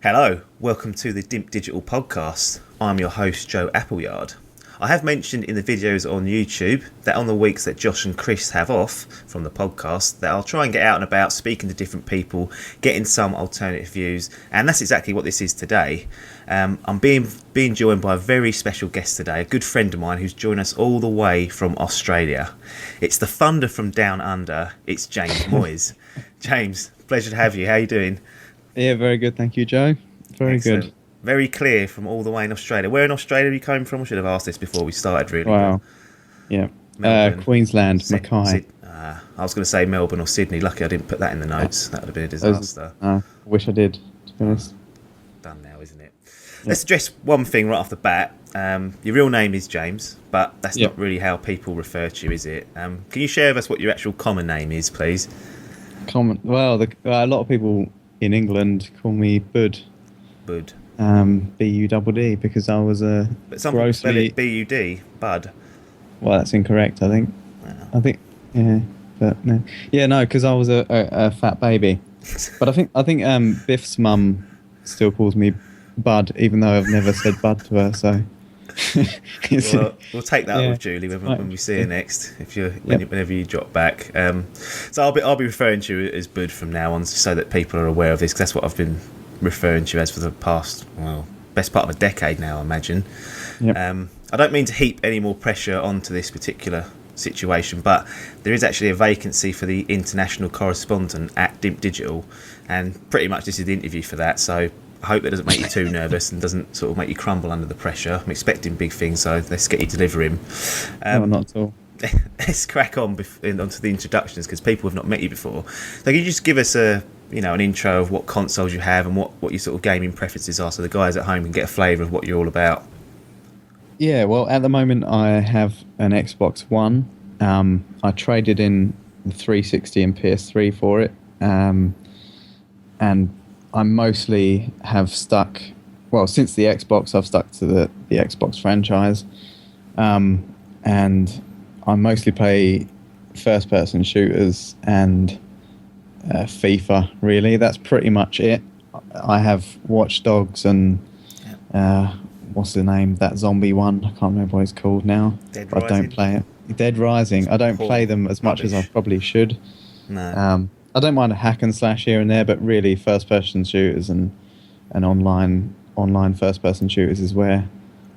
Hello, welcome to the DIMP Digital Podcast. I'm your host, Joe Appleyard. I have mentioned in the videos on YouTube that on the weeks that Josh and Chris have off from the podcast, that I'll try and get out and about, speaking to different people, getting some alternative views, and that's exactly what this is today. I'm being joined by a very special guest today, a good friend of mine who's joined us all the way from Australia. It's the thunder from down under, it's James Moyes. James, pleasure to have you. How are you doing? Yeah, very good. Thank you, Joe. Very Excellent. good. Very clear from all the way in Australia. Where in Australia are you coming from? I should have asked this before we started, really. Wow. Yeah. Queensland, Mackay. I was going to say Melbourne or Sydney. Lucky I didn't put that in the notes. That would have been a disaster. I wish I did, to be honest. Done now, isn't it? Yeah. Let's address one thing right off the bat. Your real name is James, but that's not really how people refer to you, is it? Can you share with us what your actual common name is, please? Well, a lot of people in England call me Bud. Bud. B-U-D-D, because I was a But some people spell it B-U-D, Bud. Well, that's incorrect, I think. Wow. I think, yeah, but no. Yeah, no, because I was a fat baby. But I think Biff's mum still calls me Bud, even though I've never said Bud to her, so... Well, we'll take that up with Julie when we see her next. Whenever you drop back. So I'll be referring to you as Bud from now on, so that people are aware of this, because that's what I've been referring to you as for the past, best part of a decade now, I imagine. Yep. I don't mean to heap any more pressure onto this particular situation, but there is actually a vacancy for the international correspondent at DIMP Digital, and pretty much this is the interview for that. So I hope that doesn't make you too nervous and doesn't sort of make you crumble under the pressure. I'm expecting big things, so let's get you to deliver him. No, not at all. Let's crack on onto the introductions, because people have not met you before. So can you just give us an intro of what consoles you have and what your sort of gaming preferences are, so the guys at home can get a flavour of what you're all about? Yeah, well, at the moment I have an Xbox One. I traded in the 360 and PS3 for it, and I mostly have stuck, since the Xbox, I've stuck to the Xbox franchise, and I mostly play first-person shooters and FIFA, really. That's pretty much it. I have Watch Dogs and what's the name? That zombie one. I can't remember what it's called now. Dead Rising. I don't play it. Dead Rising. I don't play them as much as I probably should. No. I don't mind a hack and slash here and there, but really first-person shooters and online first-person shooters is where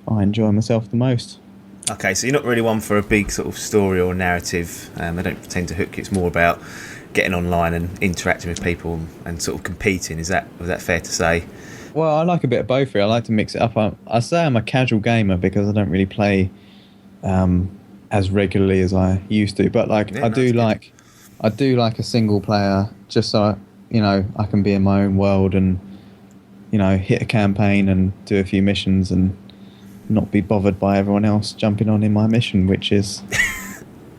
I enjoy myself the most. Okay, so you're not really one for a big sort of story or narrative. They don't tend to hook you. It's more about getting online and interacting with people and sort of competing. Was that fair to say? Well, I like a bit of both here. I like to mix it up. I say I'm a casual gamer because I don't really play as regularly as I used to. But I do like a single player, just so I can be in my own world and hit a campaign and do a few missions and not be bothered by everyone else jumping on in my mission, which is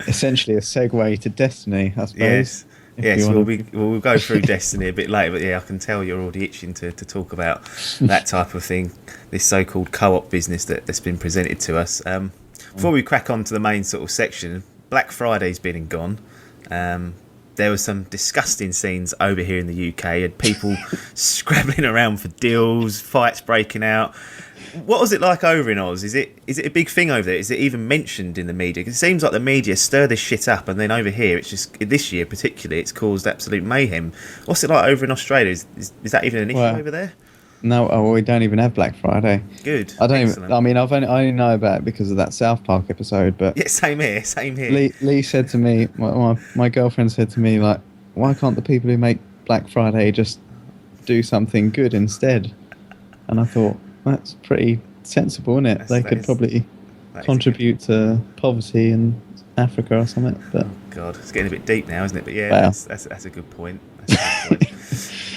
essentially a segue to Destiny, I suppose. Yes. We'll go through Destiny a bit later, but I can tell you're already itching to talk about that type of thing, this so-called co-op business that's been presented to us. Before we crack on to the main sort of section, Black Friday's been and gone. There were some disgusting scenes over here in the UK, and people scrabbling around for deals, fights breaking out. What was it like over in Oz? Is it a big thing over there? Is it even mentioned in the media? Because it seems like the media stir this shit up, and then over here, it's just, this year particularly, it's caused absolute mayhem. What's it like over in Australia? Is that even an issue over there? No, we don't even have Black Friday. Good. I only know about it because of that South Park episode. But yeah, same here. Lee said to me, my girlfriend said to me, like, why can't the people who make Black Friday just do something good instead? And I thought, that's pretty sensible, isn't it? They could probably contribute to poverty in Africa or something. But oh God, it's getting a bit deep now, isn't it? But yeah, that's a good point.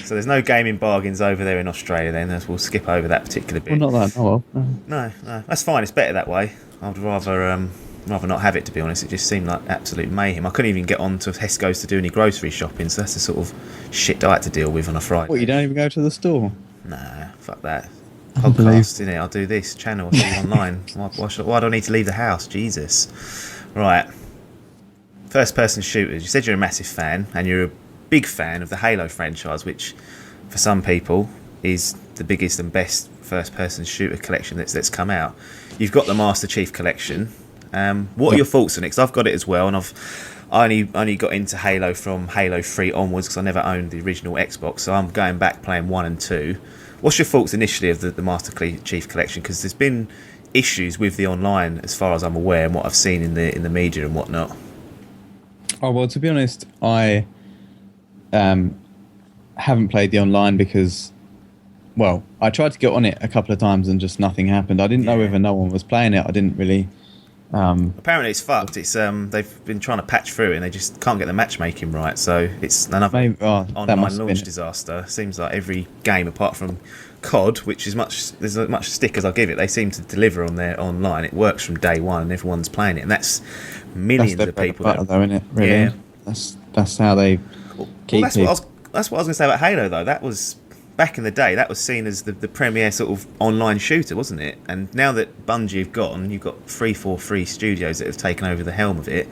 So there's no gaming bargains over there in Australia then, as we'll skip over that particular bit. Well, not that I know of. No, that's fine. It's better that way. I'd rather not have it, to be honest. It just seemed like absolute mayhem. I couldn't even get on to Tesco's to do any grocery shopping, so that's the sort of shit I had to deal with on a Friday. What, you don't even go to the store? Nah, fuck that. Podcast, innit? I'll do this channel, I'll do it online. Why do I need to leave the house? Jesus. Right. First person shooters. You said you're a massive fan, and you're a big fan of the Halo franchise, which for some people is the biggest and best first-person shooter collection that's come out. You've got the Master Chief Collection. What are your thoughts on it? Because I've got it as well, and I only got into Halo from Halo 3 onwards because I never owned the original Xbox, so I'm going back playing 1 and 2. What's your thoughts initially of the Master Chief Collection? Because there's been issues with the online, as far as I'm aware, and what I've seen in the media and whatnot. Oh, well, to be honest, I haven't played the online because, well, I tried to get on it a couple of times and just nothing happened. I didn't know whether no one was playing it. I didn't really... Apparently it's fucked. It's they've been trying to patch through it and they just can't get the matchmaking right. So it's another online launch disaster. Seems like every game apart from COD, which is there's as much stick as I'll give it, they seem to deliver on their online. It works from day one and everyone's playing it, and that's millions of people. That's though, isn't it? Really? Yeah. That's how they keep. That's what I was going to say about Halo though. That was back in the day. That was seen as the premier sort of online shooter, wasn't it? And now that Bungie have gone, you've got 343 studios that have taken over the helm of it.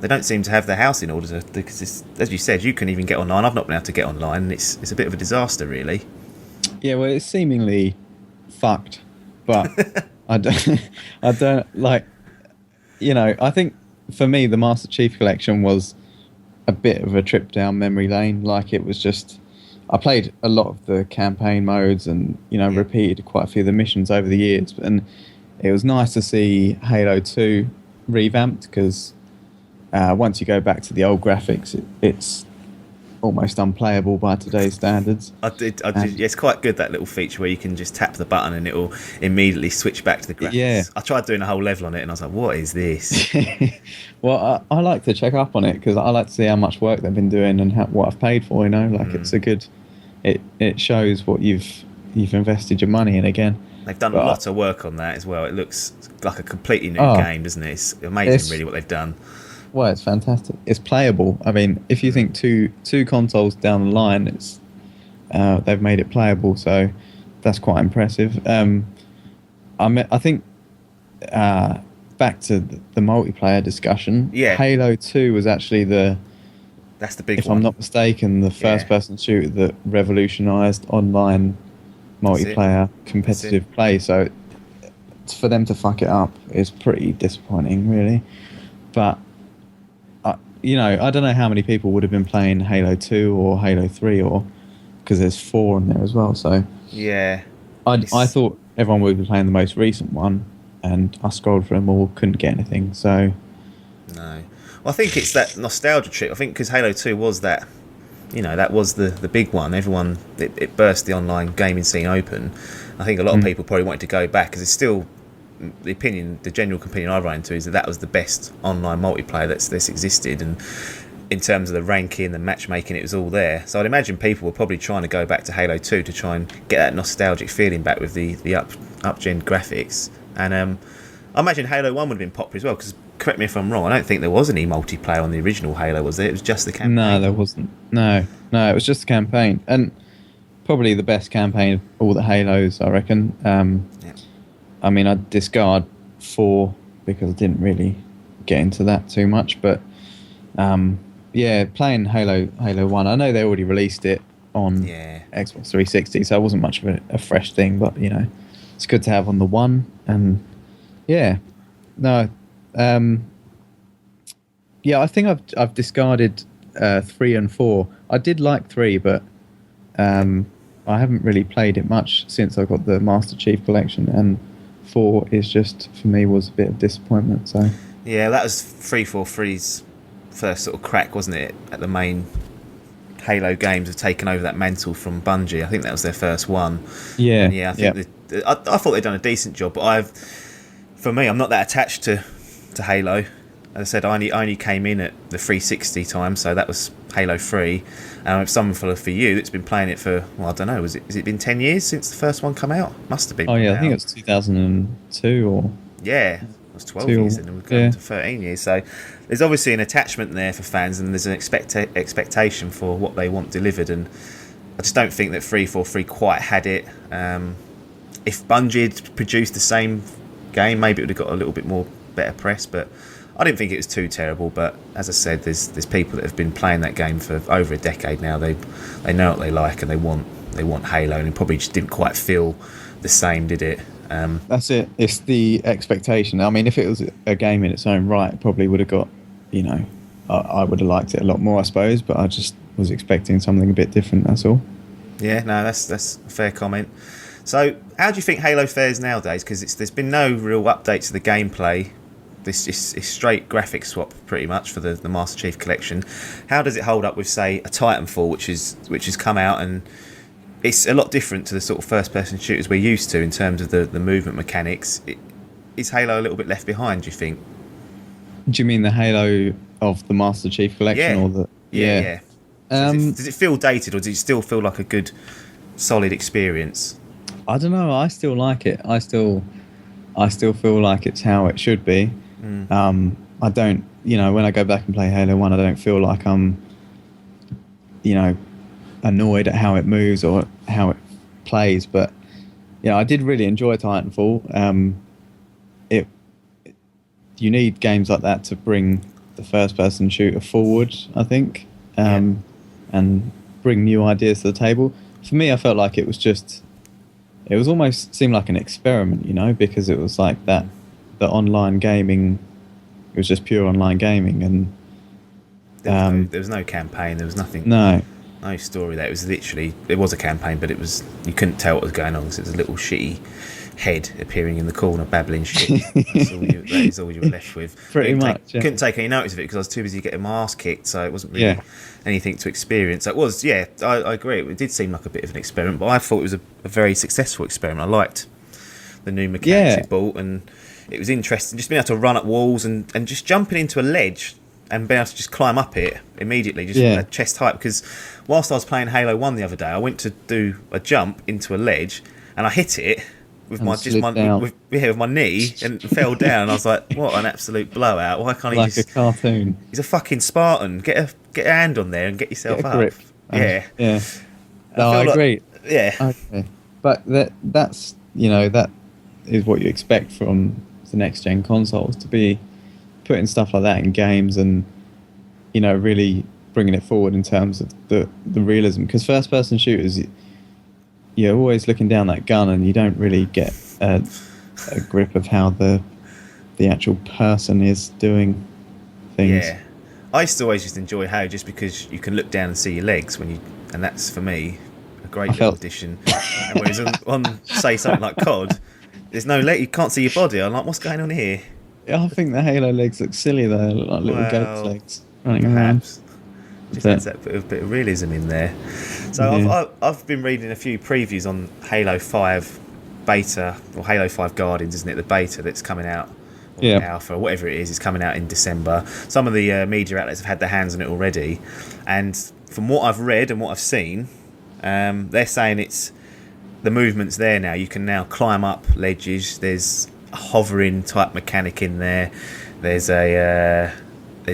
They don't seem to have their house in order because, as you said, you couldn't even get online. I've not been able to get online, and it's a bit of a disaster, really. Yeah, well, it's seemingly fucked, but I don't like. You know, I think for me, the Master Chief Collection was a bit of a trip down memory lane. Like, it was just, I played a lot of the campaign modes and, repeated quite a few of the missions over the years. And it was nice to see Halo 2 revamped because once you go back to the old graphics, it's almost unplayable by today's standards. I did. Yeah, it's quite good, that little feature where you can just tap the button and it'll immediately switch back to the graphics. Yeah. I tried doing a whole level on it and I was like, what is this? Well, I like to check up on it because I like to see how much work they've been doing and what I've paid for, it's a good... It shows what you've invested your money in again. They've done a lot of work on that as well. It looks like a completely new game, doesn't it? It's amazing, really, what they've done. Well, it's fantastic. It's playable. I mean, if you think two consoles down the line, it's they've made it playable, so that's quite impressive. I think back to the multiplayer discussion. Yeah. Halo 2 was actually that's the big one. If I'm not mistaken, the first-person shooter that revolutionised online multiplayer competitive play. So for them to fuck it up is pretty disappointing, really. But I don't know how many people would have been playing Halo 2 or Halo 3, or because there's 4 on there as well. So yeah, I thought everyone would be playing the most recent one, and I scrolled through them all, couldn't get anything. So no. Well, I think it's that nostalgia trip. I think because Halo 2 was that, that was the big one. Everyone, it burst the online gaming scene open. I think a lot of people probably wanted to go back because it's still the general opinion I run into is that was the best online multiplayer that's existed, and in terms of the ranking, the matchmaking, it was all there. So I'd imagine people were probably trying to go back to Halo 2 to try and get that nostalgic feeling back with the up-gen graphics. And I imagine Halo 1 would have been popular as well, because correct me if I'm wrong, I don't think there was any multiplayer on the original Halo, was there? It was just the campaign. No, there wasn't. No, it was just the campaign, and probably the best campaign of all the Halos, I reckon. I mean, I'd discard 4 because I didn't really get into that too much, but playing Halo 1, I know they already released it on Xbox 360, so it wasn't much of a fresh thing, but it's good to have on the one. And I think I've discarded 3 and 4. I did like 3, but I haven't really played it much since I got the Master Chief Collection, and 4 is just, for me, was a bit of disappointment. So yeah, that was 343's first sort of crack, wasn't it, at the main Halo games have taken over that mantle from Bungie. I think that was their first one. Yeah, and I think I thought they'd done a decent job, but I'm not that attached to Halo. As I said, I only came in at the 360 time, so that was Halo 3. And someone for you that's been playing it for, I don't know, has it been 10 years since the first one come out? Must have been. Oh yeah, I think it was 2002 or... Yeah, it was 12 years and we're going to 13 years. So there's obviously an attachment there for fans, and there's an expectation for what they want delivered, and I just don't think that 343 quite had it. If Bungie had produced the same game, maybe it would have got a little bit more better press, but I didn't think it was too terrible. But as I said, there's people that have been playing that game for over a decade now. They know what they like and they want they want Halo, and it probably just didn't quite feel the same, did it? That's it. It's the expectation. I mean, if it was a game in its own right, it probably would have got, I would have liked it a lot more, I suppose. But I just was expecting something a bit different. That's all. Yeah, no, that's a fair comment. So, how do you think Halo fares nowadays? Because there's been no real updates to the gameplay. This is straight graphic swap, pretty much, for the Master Chief Collection. How does it hold up with, say, a Titanfall, which has come out, and it's a lot different to the sort of first-person shooters we're used to in terms of the movement mechanics? Is Halo a little bit left behind, do you think? Do you mean the Halo of the Master Chief Collection, or the? Yeah. So does it feel dated, or does it still feel like a good, solid experience? I don't know. I still like it. I still feel like it's how it should be. I don't, when I go back and play Halo 1, I don't feel like I'm, annoyed at how it moves or how it plays. But, I did really enjoy Titanfall. You need games like that to bring the first-person shooter forward, I think, and bring new ideas to the table. For me, I felt like it was almost seemed like an experiment, because it was like that, the online gaming, it was just pure online gaming, and there was no campaign, there was nothing, no story there. It was literally, it was a campaign, but you couldn't tell what was going on, because it was a little shitty head appearing in the corner babbling shit. That is all you were left with. Pretty much. Couldn't take any notice of it because I was too busy getting my ass kicked, so it wasn't really anything to experience. So it was, I agree. It did seem like a bit of an experiment, but I thought it was a very successful experiment. I liked the new mechanics it brought, and it was interesting. Just being able to run up walls and just jumping into a ledge and being able to just climb up it immediately, just at chest height. Because whilst I was playing Halo 1 the other day, I went to do a jump into a ledge and I hit it with my knee and fell down. And I was like, what an absolute blowout. Why can't he like a cartoon? He's a fucking Spartan. Get a hand on there and get yourself up. Grip. Yeah. No, I agree. Yeah. Okay. But that's that is what you expect from the next gen consoles, to be putting stuff like that in games and really bringing it forward in terms of the realism. Because first person shooters, you're always looking down that gun and you don't really get a grip of how the actual person is doing things. Yeah, I used to always just enjoy Halo just because you can look down and see your legs and that's for me a great little addition. And whereas on say something like COD, there's no leg, you can't see your body. I'm like, what's going on here? Yeah, I think the Halo legs look silly though, they look like little goat's legs running around. Just adds that bit of realism in there. So I've been reading a few previews on Halo 5 beta, or Halo 5 Guardians, isn't it? The beta that's coming out, or the alpha, or whatever it is coming out in December. Some of the media outlets have had their hands on it already, and from what I've read and what I've seen, they're saying the movement's there now. You can now climb up ledges. There's a hovering type mechanic in there. There's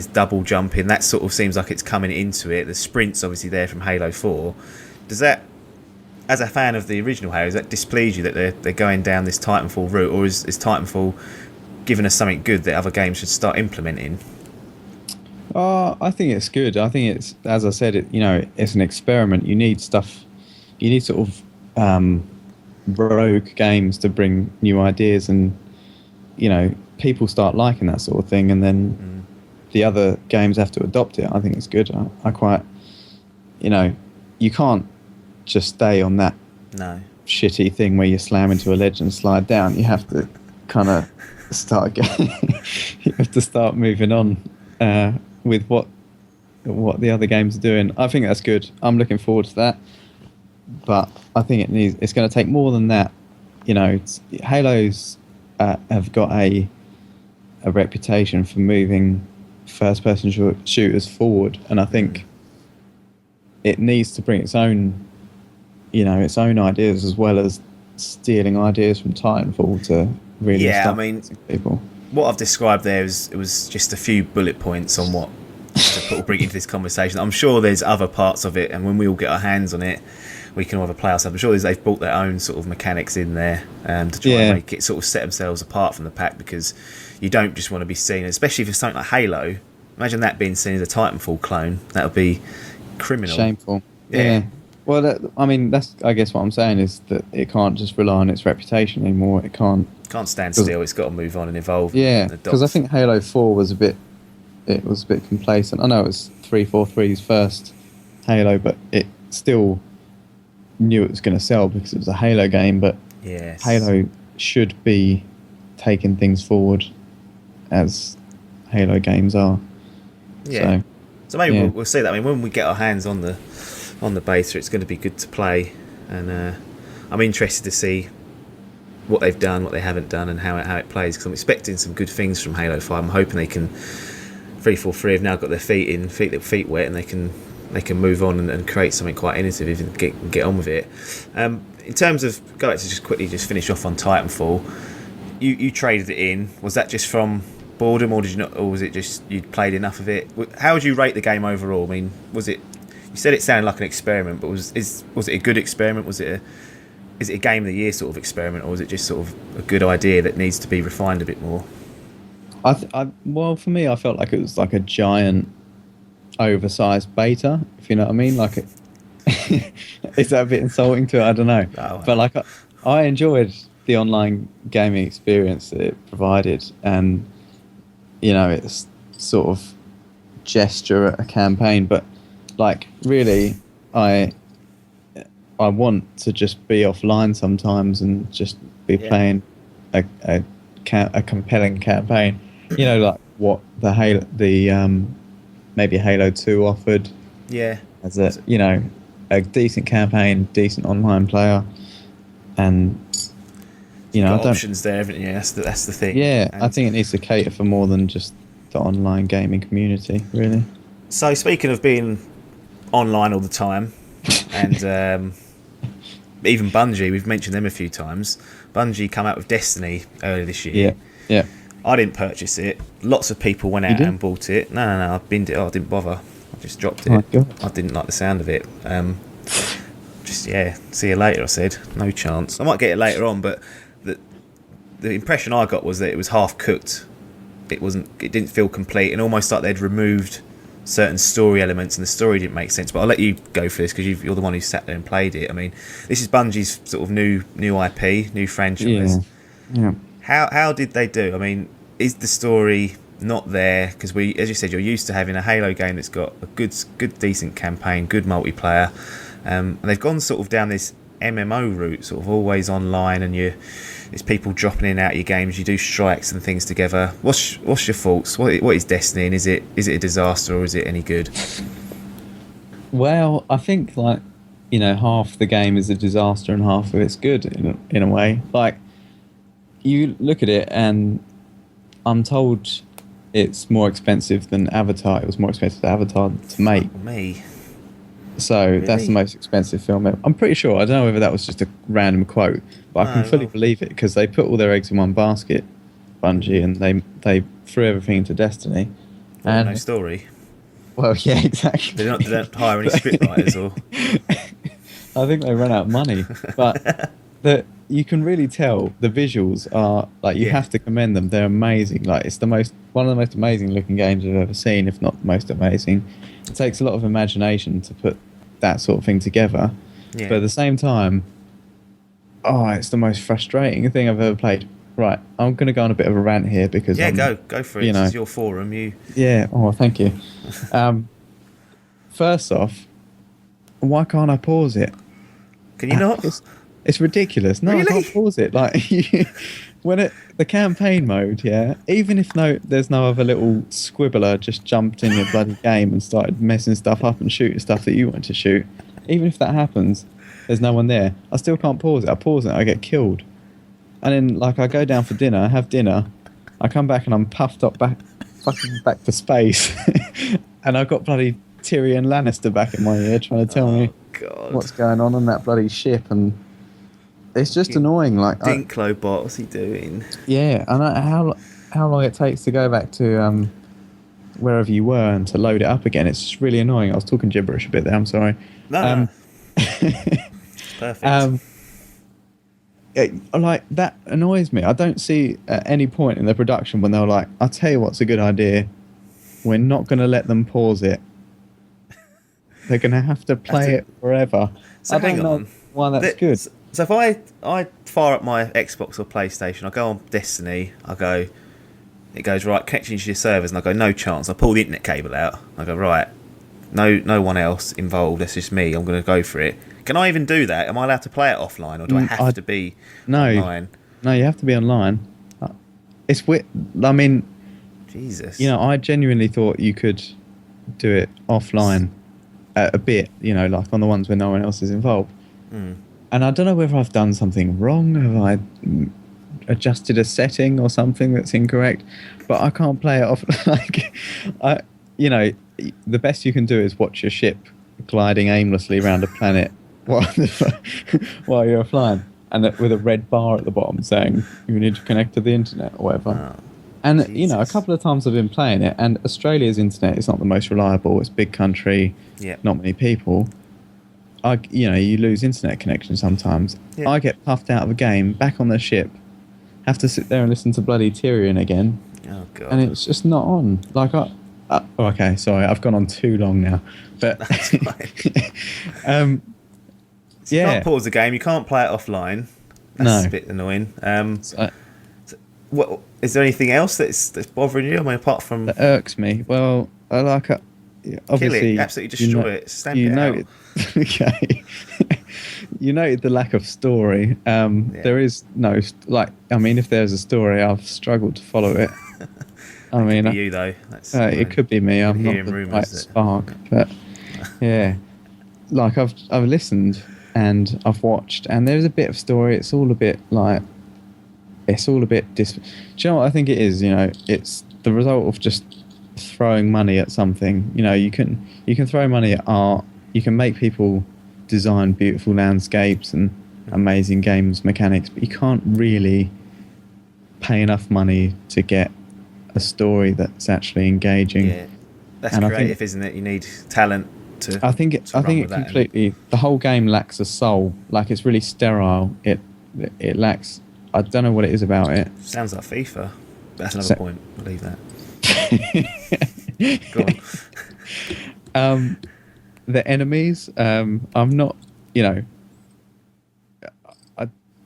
double jumping. That sort of seems like it's coming into it. The sprint's obviously there from Halo 4. Does that, as a fan of the original Halo, does that displease you that they're going down this Titanfall route, or is Titanfall giving us something good that other games should start implementing? I think it's good. I think it's, as I said, it's an experiment. You need stuff. You need sort of rogue games to bring new ideas, and people start liking that sort of thing, and then the other games have to adopt it. I think it's good. I quite, you can't just stay on that shitty thing where you slam into a ledge and slide down. You have to kind of start again. You have to start moving on with what the other games are doing. I think that's good. I'm looking forward to that. But I think it's going to take more than that. Halo's have got a reputation for moving first-person shooters forward, and I think it needs to bring its own ideas, as well as stealing ideas from Titanfall to really people. What I've described there was just a few bullet points on what to bring into this conversation. I'm sure there's other parts of it, and when we all get our hands on it, we can all have a play ourselves. I'm sure they've brought their own sort of mechanics in there to try and make it sort of set themselves apart from the pack, because you don't just want to be seen, especially for something like Halo. Imagine that being seen as a Titanfall clone. That would be criminal. Shameful. Yeah. Well, I mean, that's I guess what I'm saying is that it can't just rely on its reputation anymore. It can't. Can't stand still. It's got to move on and evolve. Yeah, and because I adopt. think Halo 4 was a bit. It was a bit complacent. I know it was 343's first Halo, but it still knew it was going to sell because it was a Halo game. But Yes. Halo should be taking things forward as Halo games are. Yeah. So maybe yeah. we'll see that. I mean, when we get our hands on the beta, it's going to be good to play, and I'm interested to see what they've done, what they haven't done, and how it plays. Because I'm expecting some good things from Halo 5. I'm hoping they can. 343 have now got their feet wet, and they can move on and create something quite innovative and get on with it. In terms of go back to just quickly finish off on Titanfall, you traded it in. Was that just from boredom, or did you not, or was it just you'd played enough of it? How would you rate the game overall? I mean, was it? You said it sounded like an experiment, but was it a good experiment? Is it a game of the year sort of experiment, or was it just sort of a good idea that needs to be refined a bit more? Well, for me, I felt like it was like a giant, oversized beta. If you know what I mean, like is that a bit insulting to it? I don't know, but like I enjoyed the online gaming experience that it provided, and it's sort of gesture at a campaign, but like really, I want to just be offline sometimes and just be playing a compelling campaign. Like what maybe Halo 2 offered. Yeah. As a decent campaign, decent online player, and got options there, haven't you? That's the thing. Yeah, I think it needs to cater for more than just the online gaming community, really. So speaking of being online all the time, and even Bungie, we've mentioned them a few times. Bungie come out with Destiny earlier this year. Yeah. I didn't purchase it. Lots of people went out and bought it. No, I binned it. I didn't bother. I just dropped it. Oh, God. I didn't like the sound of it. See you later, I said. No chance. I might get it later on, but the impression I got was that it was half cooked. It didn't feel complete, and almost like they'd removed certain story elements, and the story didn't make sense. But I'll let you go for this because you're the one who sat there and played it. I mean, this is Bungie's sort of new IP, new franchise. Yeah. How did they do? I mean, is the story not there? Because as you said, you're used to having a Halo game that's got a good, decent campaign, good multiplayer, and they've gone sort of down this MMO route, sort of always online, and it's people dropping in and out of your games. You do strikes and things together. What's your thoughts? What is Destiny, and is it a disaster, or is it any good? Well, I think half the game is a disaster and half of it's good in a way. Like, you look at it, and I'm told it's more expensive than Avatar. It was more expensive than Avatar to make. So really? That's the most expensive film ever. I'm pretty sure. I don't know whether that was just a random quote, but I can fully believe it because they put all their eggs in one basket, Bungie, and they threw everything into Destiny. And no story. Well, yeah, exactly. They don't hire any scriptwriters, or I think they ran out of money, but you can really tell the visuals are like you have to commend them. They're amazing. Like it's one of the most amazing looking games I've ever seen, if not the most amazing. It takes a lot of imagination to put that sort of thing together, but at the same time, it's the most frustrating thing I've ever played. Right, I'm going to go on a bit of a rant here because go for it. This is your forum. Thank you. First off, why can't I pause it? Can you not? It's ridiculous. No, really? I can't pause it. Like when the campaign mode, even if there's no other little squibbler just jumped in your bloody game and started messing stuff up and shooting stuff that you want to shoot. Even if that happens, there's no one there. I still can't pause it. I pause it, I get killed. And then I go down for dinner, have dinner, I come back and I'm puffed up back to space, and I've got bloody Tyrion Lannister back in my ear trying to tell me what's going on that bloody ship, and it's just annoying. Like Dinklobot, what's he doing? Yeah, and how long it takes to go back to wherever you were and to load it up again. It's just really annoying. I was talking gibberish a bit there. I'm sorry. No. Perfect. That annoys me. I don't see at any point in the production when they're like, "I'll tell you what's a good idea. We're not going to let them pause it." they're going to have to play it forever. So I don't hang know on. why that's good. So if I fire up my Xbox or PlayStation, I go on Destiny, it goes, right, connection to your servers, and I go, no chance. I pull the internet cable out. I go, right, no one else involved. That's just me. I'm going to go for it. Can I even do that? Am I allowed to play it offline, or do I have to be online? No, you have to be online. It's weird. I mean, Jesus. I genuinely thought you could do it offline a bit, like on the ones where no one else is involved. And I don't know whether I've done something wrong. Have I adjusted a setting or something that's incorrect? But I can't play it off. The best you can do is watch your ship gliding aimlessly around a planet while you're flying, and with a red bar at the bottom saying you need to connect to the internet or whatever. And Jesus. a couple of times I've been playing it, and Australia's internet is not the most reliable. It's a big country, not many people. You lose internet connection sometimes. Yeah. I get puffed out of a game, back on the ship, have to sit there and listen to bloody Tyrion again. Oh god! And it's just not on. Okay, sorry, I've gone on too long now. But that's fine. So you can't pause the game. You can't play it offline. That's a bit annoying. What is there anything else that's bothering you? I mean, apart from that irks me. Well, I like it. Obviously, kill it, absolutely destroy it. Stamp it out. Okay. You noted the lack of story. There is no if there's a story, I've struggled to follow it. I mean, could be you though. It could be me. I'm not the right spark, but yeah. I've listened and I've watched, and there's a bit of story. It's all a bit do you know what I think it is? It's the result of just throwing money at something. You can throw money at art. You can make people design beautiful landscapes and amazing games mechanics, but you can't really pay enough money to get a story that's actually engaging. Yeah, that's creative, isn't it? You need talent to. I think it completely. The whole game lacks a soul. It's really sterile. It lacks. I don't know what it is about it. Sounds like FIFA. That's another point. I'll leave that. Go on. The enemies. I'm not.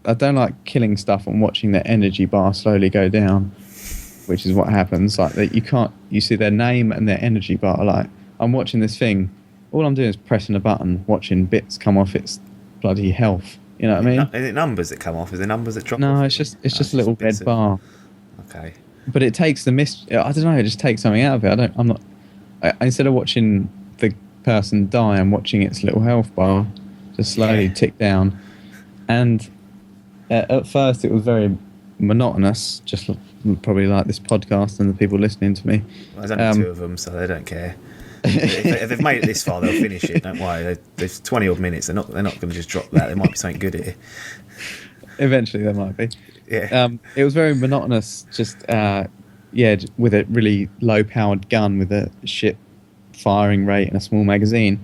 I don't like killing stuff and watching their energy bar slowly go down, which is what happens. You see their name and their energy bar. I'm watching this thing. All I'm doing is pressing a button, watching bits come off its bloody health. You know what I mean? Is it numbers that come off? Is there numbers that drop off? No, it's just a little red bar. Okay. But it takes the I don't know. It just takes something out of it. Instead of watching the person die, I'm watching its little health bar just slowly tick down. And at first, it was very monotonous, just probably like this podcast and the people listening to me. Well, there's only two of them, so they don't care. If they've made it this far, they'll finish it. Don't worry. There's 20 odd minutes. They're not going to just drop that. There might be something good here. Eventually, there might be. Yeah. It was very monotonous. Just with a really low-powered gun with a shit firing rate and a small magazine.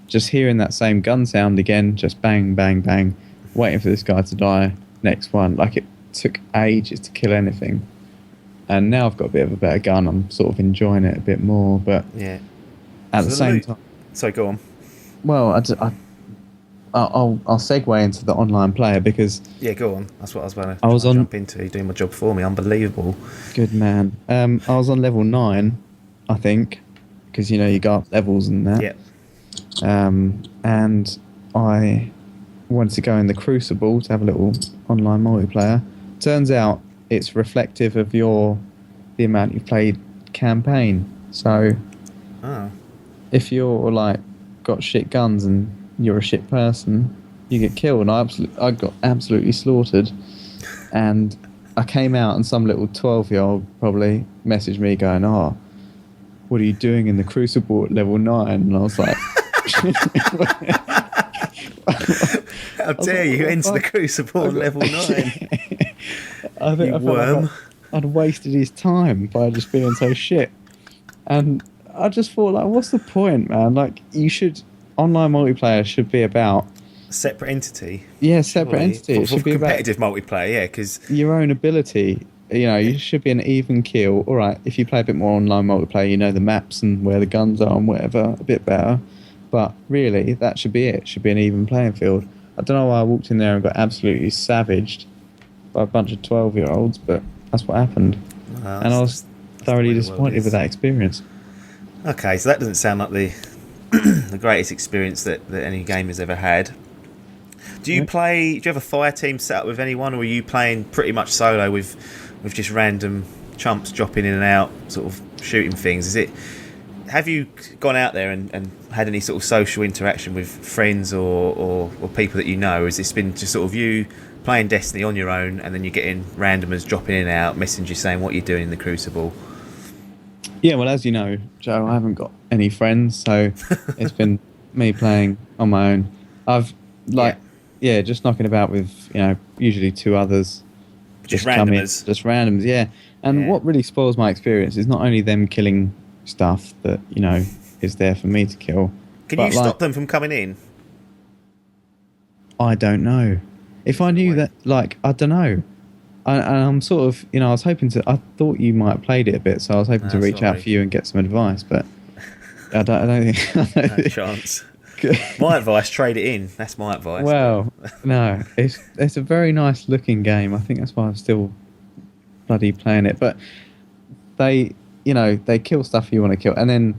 Just hearing that same gun sound again, just bang, bang, bang, waiting for this guy to die. Next one. It took ages to kill anything. And now I've got a bit of a better gun. I'm sort of enjoying it a bit more, but yeah. At the same time. So go on. Well, I'll segue into the online player because. Yeah, go on. That's what I was about to jump into. You're doing my job for me. Unbelievable. Good man. I was on level 9, I think, because you go up levels and that. Yeah. And I wanted to go in the Crucible to have a little online multiplayer. Turns out it's reflective of the amount you've played campaign. So. Oh. If you're got shit guns and you're a shit person, you get killed. I got absolutely slaughtered, and I came out and some little 12-year-old probably messaged me going, "Oh, what are you doing in the Crucible at level 9?" And I was like, "How dare you enter the Crucible at level 9?" I felt I'd wasted his time by just being so shit, and. I just thought, what's the point, man? Online multiplayer should be about... A separate entity? Yeah, separate entity. It should be competitive multiplayer, yeah, because... Your own ability. You should be an even kill. All right, if you play a bit more online multiplayer, you know the maps and where the guns are and whatever, a bit better. But really, that should be it. It should be an even playing field. I don't know why I walked in there and got absolutely savaged by a bunch of 12-year-olds, but that's what happened. Well, and I was thoroughly disappointed with that experience. Okay, so that doesn't sound like the the greatest experience that any gamer's ever had. Do you have a fire team set up with anyone, or are you playing pretty much solo with just random chumps dropping in and out, sort of shooting things? Have you gone out there and had any sort of social interaction with friends or people that you know? Or has this been just sort of you playing Destiny on your own, and then you're getting randomers dropping in and out, messaging you saying what you're doing in the Crucible? Yeah, well, as you know, Joe, I haven't got any friends, so it's been me playing on my own. I've just knocking about with usually two others. Just randomers. Just randoms, yeah. And what really spoils my experience is not only them killing stuff that is there for me to kill. Can you stop them from coming in? I don't know. If I knew that, I don't know. I'm sort of, I was hoping to. I thought you might have played it a bit, so I was hoping to reach out for you and get some advice, but I don't think. No chance. My advice: trade it in. That's my advice. Well, no, it's a very nice looking game. I think that's why I'm still bloody playing it. But they kill stuff you want to kill, and then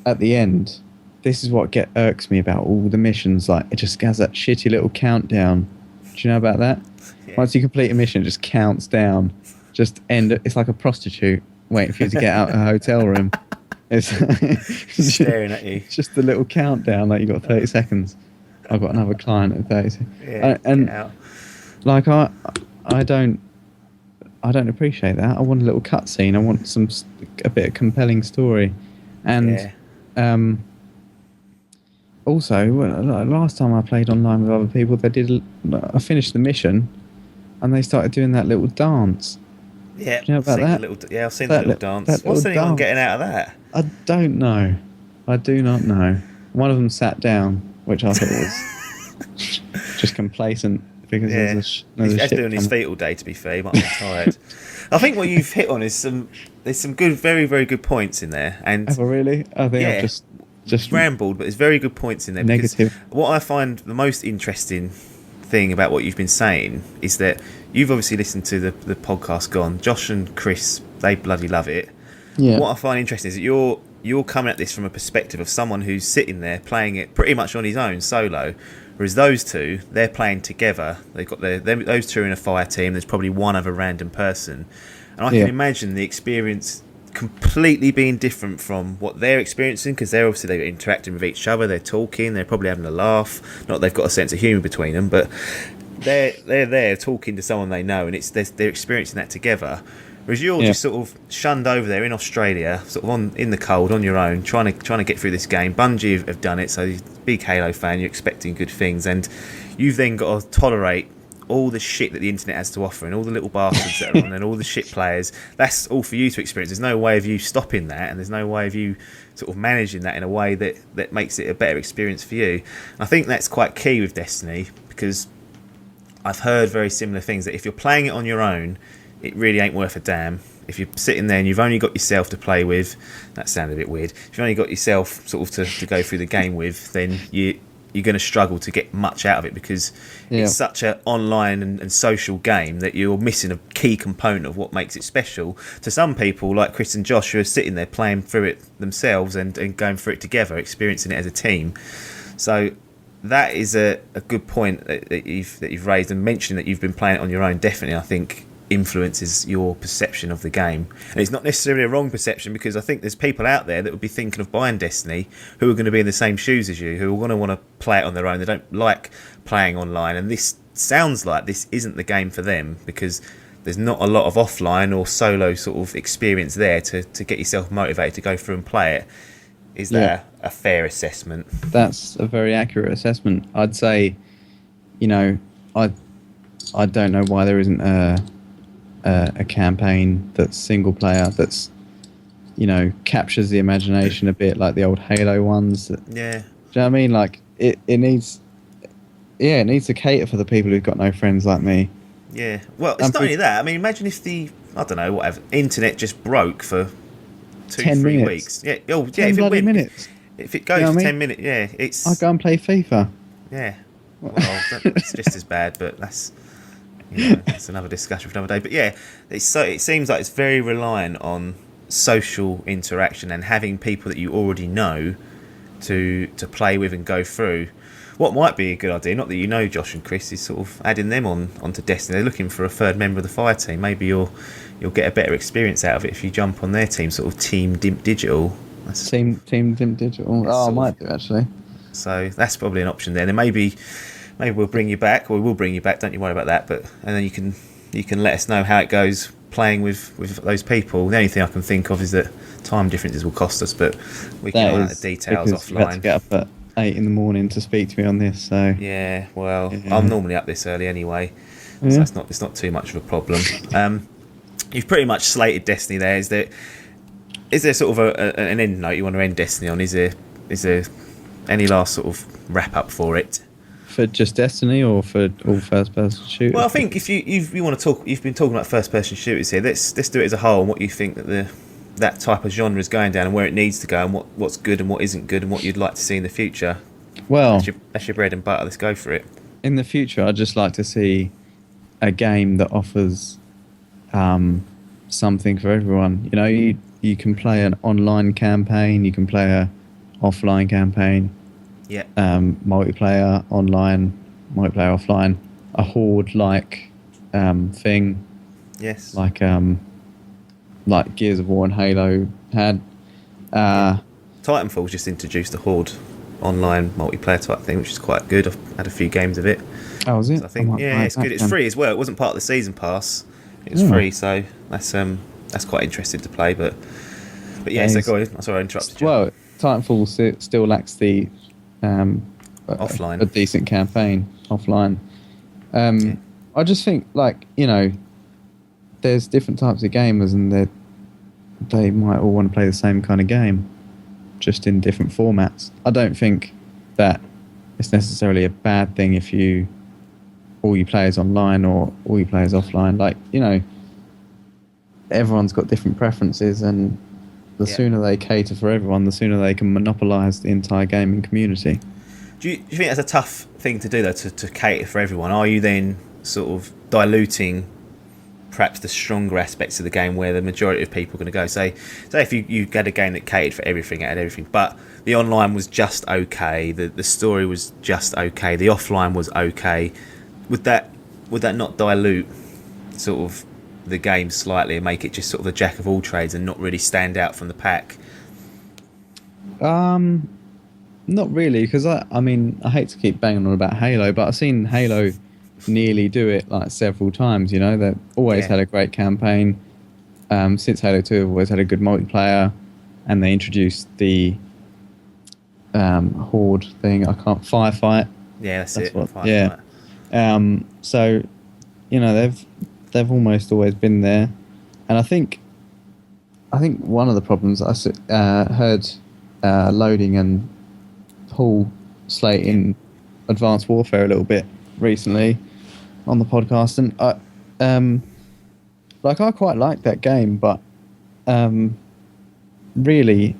at the end, this is what irks me about all the missions. Like, it just has that shitty little countdown. Do you know about that? Yeah. Once you complete a mission, it just counts down. Just end. It's like a prostitute waiting for you to get out of a hotel room. It's staring at you. It's just the little countdown. Like, you got 30 seconds. I've got another client at 30 seconds. Yeah, and like I don't appreciate that. I want a little cutscene. I want a bit of compelling story, and also, last time I played online with other people, I finished the mission, and they started doing that little dance. Yeah, do you know about that? I've seen the little dance. What's anyone getting out of that? I don't know. I do not know. One of them sat down, which I thought was just complacent because there's he's been on his feet all day. To be fair, he might be tired. I think what you've hit on is there's some good, very, very good points in there. And have I really? I think I've just rambled, but there's very good points in there. Negative. What I find the most interesting thing about what you've been saying is that you've obviously listened to the podcast Gone. Josh and Chris, they bloody love it. Yeah. What I find interesting is that you're coming at this from a perspective of someone who's sitting there playing it pretty much on his own, solo. Whereas those two, they're playing together. They've got those two are in a fire team. There's probably one other random person, and I can imagine the experience completely being different from what they're experiencing, because they're interacting with each other, they're talking, they're probably having a laugh, not they've got a sense of humour between them, but they're there talking to someone they know, and they're experiencing that together, whereas you're just sort of shunned over there in Australia, sort of in the cold on your own, trying to get through this game. Bungie have done it, so you're a big Halo fan, you're expecting good things, and you've then got to tolerate all the shit that the internet has to offer, and all the little bastards that are on, and all the shit players. That's all for you to experience. There's no way of you stopping that, and there's no way of you sort of managing that in a way that makes it a better experience for you. And I think that's quite key with Destiny, because I've heard very similar things, that if you're playing it on your own, it really ain't worth a damn. If you're sitting there and you've only got yourself to play with, that sounded a bit weird, if you've only got yourself sort of to go through the game with, then you're going to struggle to get much out of it, because it's such an online and social game that you're missing a key component of what makes it special. To some people, like Chris and Josh, who are sitting there playing through it themselves and going through it together, experiencing it as a team. So that is a good point that you've raised, and mentioning that you've been playing it on your own, definitely, I think, influences your perception of the game. And it's not necessarily a wrong perception, because I think there's people out there that would be thinking of buying Destiny who are going to be in the same shoes as you, who are going to want to play it on their own. They don't like playing online, and this sounds like this isn't the game for them, because there's not a lot of offline or solo sort of experience there to get yourself motivated to go through and play it. Is that a fair assessment? That's a very accurate assessment. I'd say, I don't know why there isn't a campaign that's single player, that's captures the imagination a bit, like the old Halo ones. Do you know what I mean? Like it needs to cater for the people who've got no friends like me. Yeah. Well, it's not only that. I mean, imagine if the internet just broke for 2-3 weeks. Yeah. Oh, yeah. 10 bloody minutes. If it goes You know for what I 10 mean? minutes, yeah, it's I go and play FIFA. yeah. Well, it's just as bad, but that's that's another discussion for another day. But yeah, it seems like it's very reliant on social interaction and having people that you already know to play with and go through. What might be a good idea, not that you know Josh and Chris, is sort of adding them onto Destiny. They're looking for a third member of the fire team. Maybe you'll get a better experience out of it if you jump on their team, sort of Team Dimp Digital. Team Dim Digital. Oh, I might do actually. So that's probably an option there. Then maybe we'll bring you back, or we will bring you back. Don't you worry about that. But and then you can let us know how it goes playing with those people. The only thing I can think of is that time differences will cost us, but we can iron out the details offline. You had to get up at 8 in the morning to speak to me on this, so yeah. Well, I'm normally up this early anyway, so it's not too much of a problem. You've pretty much slated Destiny there. Is there sort of an end note you want to end Destiny on? Is there any last sort of wrap up for it? For just Destiny or for all first person shooters? Well, I think if you want to talk, you've been talking about first person shooters here. Let's do it as a whole and what you think that type of genre is going down and where it needs to go and what's good and what isn't good and what you'd like to see in the future. Well, that's your bread and butter. Let's go for it. In the future, I'd just like to see a game that offers something for everyone. You know, you can play an online campaign, you can play a offline campaign. Yeah. Multiplayer online, multiplayer offline, a horde-like thing. Yes. Like Gears of War and Halo had. Titanfall's just introduced a horde online multiplayer type thing, which is quite good. I've had a few games of it. Oh, is it? So I think it's good. It's free as well. It wasn't part of the season pass. It was free, so that's quite interesting to play. But yeah, so go on. I'm sorry I interrupted you. Well, Titanfall still lacks the offline, a decent campaign offline. I just think, there's different types of gamers, and they might all want to play the same kind of game, just in different formats. I don't think that it's necessarily a bad thing if all you play is online or all you play is offline. Everyone's got different preferences, and the sooner they cater for everyone, the sooner they can monopolise the entire gaming community. Do you think that's a tough thing to do, though, to cater for everyone? Are you then sort of diluting perhaps the stronger aspects of the game where the majority of people are going to go? Say if you had a game that catered for everything, it had everything, but the online was just okay, the story was just okay, the offline was okay, would that not dilute sort of the game slightly and make it just sort of the jack of all trades and not really stand out from the pack? Not really, because I hate to keep banging on about Halo, but I've seen Halo nearly do it several times. You know, they've always had a great campaign. Since Halo 2, they've always had a good multiplayer, and they introduced the horde thing. Firefight. Yeah, that's it. Firefight. Yeah. So, they've almost always been there, and I think one of the problems I heard Loading and Paul slating Advanced Warfare a little bit recently on the podcast, and I quite like that game, but really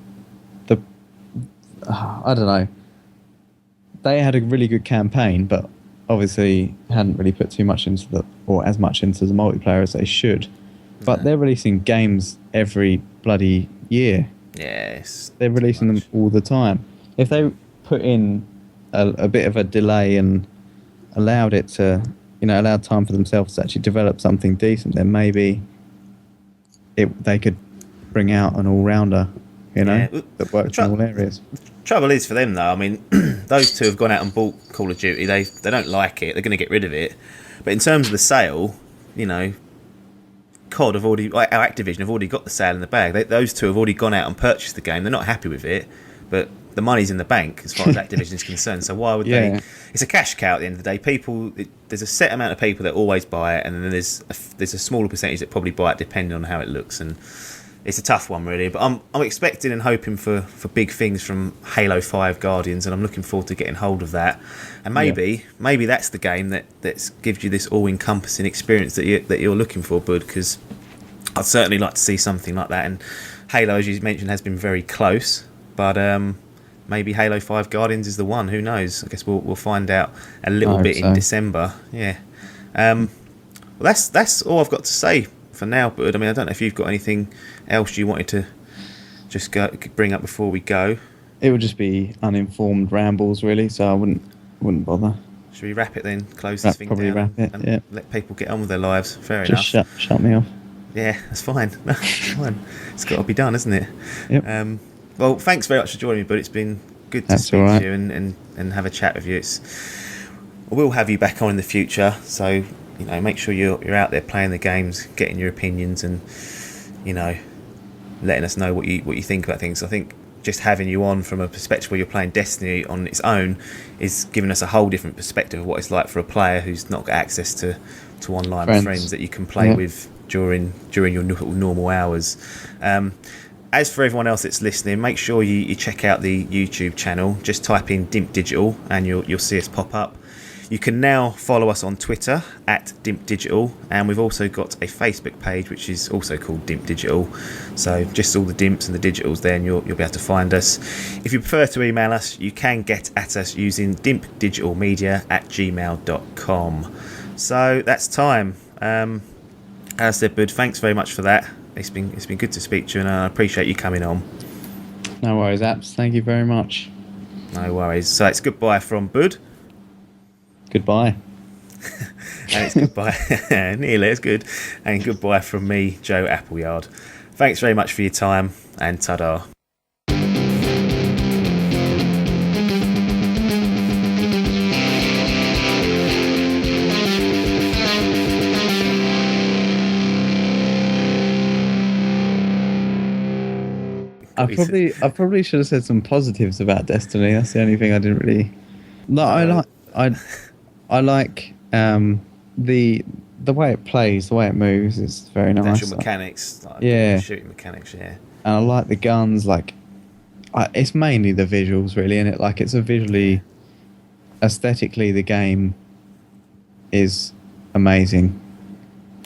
I don't know, they had a really good campaign, but obviously hadn't really put too much into as much into the multiplayer as they should. But they're releasing games every bloody year. Yes. They're releasing them all the time. If they put in a bit of a delay and allowed it to, allowed time for themselves to actually develop something decent, then maybe they could bring out an all-rounder, that works in all areas. Trouble is for them, though, those two have gone out and bought Call of Duty. They don't like it. They're going to get rid of it. But in terms of the sale, COD have already, our Activision have already got the sale in the bag. Those two have already gone out and purchased the game. They're not happy with it, but the money's in the bank as far as Activision is concerned. So why would they? It's a cash cow at the end of the day. There's a set amount of people that always buy it, and then there's a smaller percentage that probably buy it depending on how it looks. And it's a tough one, really. But I'm expecting and hoping for big things from Halo 5 Guardians, and I'm looking forward to getting hold of that. And maybe that's the game that gives you this all-encompassing experience that you're looking for, Bud, because I'd certainly like to see something like that. And Halo, as you mentioned, has been very close, but maybe Halo 5 Guardians is the one. Who knows? I guess we'll find out a little bit in December. Yeah. Well, that's all I've got to say for now, Bud. I mean, I don't know if you've got anything else you wanted to just bring up before we go. It would just be uninformed rambles, really. So I wouldn't bother. Should we wrap it then? Close this thing down and let people get on with their lives. Fair enough. Just shut me off. Yeah, that's fine. It's fine. It's got to be done, isn't it? Yep. Well, thanks very much for joining me, but it's been good to speak to you and have a chat with you. I will have you back on in the future, so make sure you're out there playing the games, getting your opinions, and letting us know what you think about things. I think just having you on from a perspective where you're playing Destiny on its own is giving us a whole different perspective of what it's like for a player who's not got access to online friends that you can play with during your normal hours. As for everyone else that's listening, make sure you check out the YouTube channel. Just type in Dimp Digital and you'll see us pop up. You can now follow us on Twitter at Dimp Digital, and we've also got a Facebook page which is also called Dimp Digital. So just all the Dimps and the Digitals there, and you'll be able to find us. If you prefer to email us, you can get at us using dimpdigitalmedia@gmail.com. So that's time. As I said, Bud, thanks very much for that. It's been good to speak to you, and I appreciate you coming on. No worries, Apps. Thank you very much. No worries. So it's goodbye from Bud. Goodbye. And it's goodbye. Nearly as good. And goodbye from me, Joe Appleyard. Thanks very much for your time, and ta-da. I probably should have said some positives about Destiny. That's the only thing I didn't really. No, I like the way it plays, the way it moves is very nice. The actual mechanics, shooting mechanics, yeah. And I like the guns. It's mainly the visuals, really, and it's a visually, aesthetically, the game is amazing.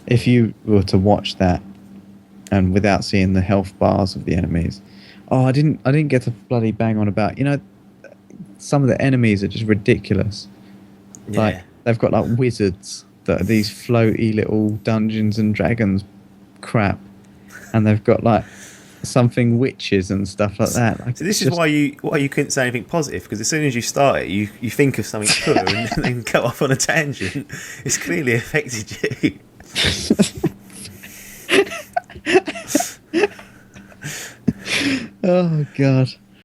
If you were to watch that, and without seeing the health bars of the enemies, I didn't get to bloody bang on about some of the enemies are just ridiculous. Yeah. They've got wizards that are these floaty little Dungeons and Dragons crap, and they've got something witches and stuff like that. So this is why you couldn't say anything positive, because as soon as you start it, you think of something cool and then go off on a tangent. It's clearly affected you. Oh God.